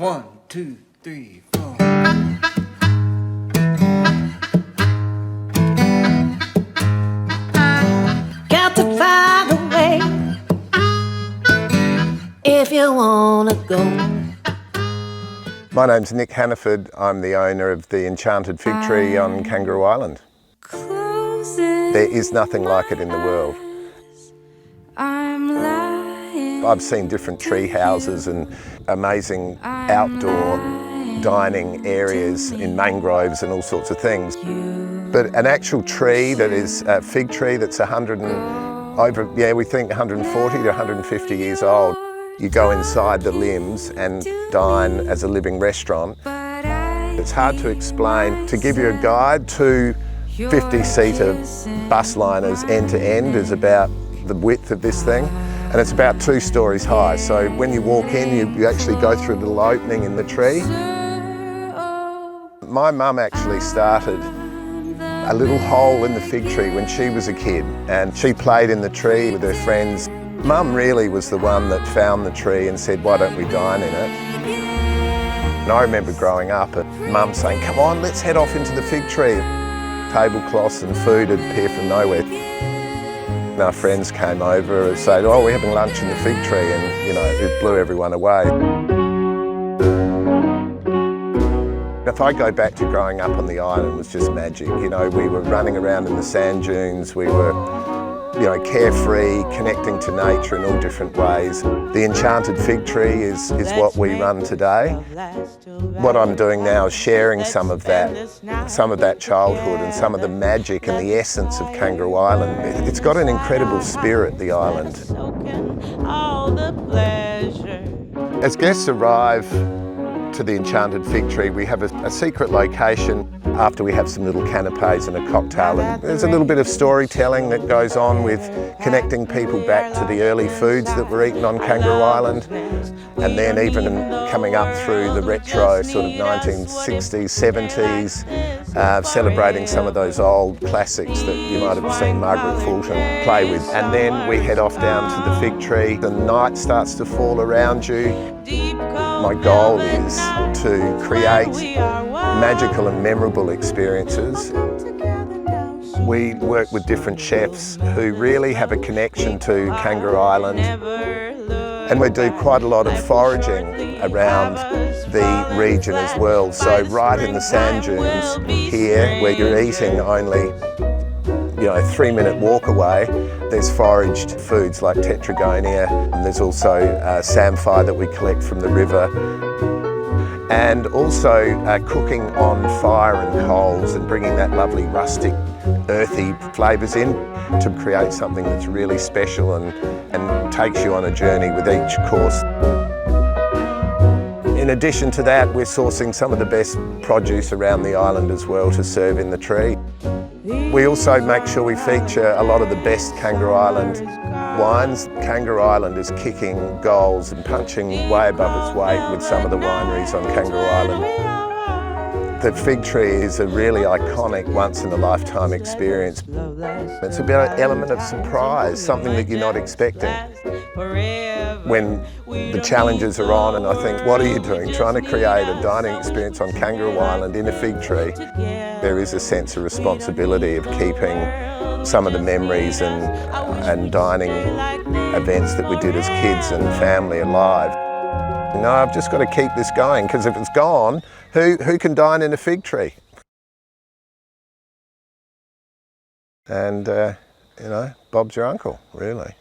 1, 2, 3, 4. Got to find a way if you wanna go. My name's Nick Hannaford. I'm the owner of the Enchanted Fig Tree on Kangaroo Island. There is nothing like it in the world. I've seen different tree houses and amazing outdoor dining areas in mangroves and all sorts of things. But an actual tree that is a fig tree that's we think 140 to 150 years old. You go inside the limbs and dine as a living restaurant. It's hard to explain. To give you a guide, 2 50-seater bus liners end to end is about the width of this thing, and it's about 2 stories high. So when you walk in, you actually go through a little opening in the tree. My mum actually started a little hole in the fig tree when she was a kid, and she played in the tree with her friends. Mum really was the one that found the tree and said, why don't we dine in it? And I remember growing up and Mum saying, come on, let's head off into the fig tree. Tablecloths and food would appear from nowhere. And our friends came over and said, oh, we're having lunch in the fig tree, and you know, it blew everyone away. If I go back to growing up on the island, it was just magic. You know, we were running around in the sand dunes, we were, you know, carefree, connecting to nature in all different ways. The Enchanted Fig Tree is what we run today. What I'm doing now is sharing some of that childhood and some of the magic and the essence of Kangaroo Island. It's got an incredible spirit, the island. As guests arrive to the Enchanted Fig Tree, we have a secret location after we have some little canapes and a cocktail. And there's a little bit of storytelling that goes on with connecting people back to the early foods that were eaten on Kangaroo Island, and then even coming up through the retro sort of 1960s, 70s, celebrating some of those old classics that you might have seen Margaret Fulton play with. And then we head off down to the fig tree. The night starts to fall around you. My goal is to create magical and memorable experiences. We work with different chefs who really have a connection to Kangaroo Island, and we do quite a lot of foraging around the region as well. So right in the sand dunes here, where you're eating only a 3-minute walk away, there's foraged foods like tetragonia, and there's also samphire that we collect from the river, and also cooking on fire and coals and bringing that lovely rustic, earthy flavours in to create something that's really special and takes you on a journey with each course. In addition to that, we're sourcing some of the best produce around the island as well to serve in the tree. We also make sure we feature a lot of the best Kangaroo Island wines. Kangaroo Island is kicking goals and punching way above its weight with some of the wineries on Kangaroo Island. The fig tree is a really iconic once-in-a-lifetime experience. It's about an element of surprise, something that you're not expecting. When the challenges are on and I think, what are you doing? Trying to create a dining experience on Kangaroo Island in a fig tree. There is a sense of responsibility of keeping some of the memories and dining events that we did as kids and family alive. You know, I've just got to keep this going, because if it's gone, who can dine in a fig tree? And, you know, Bob's your uncle, really.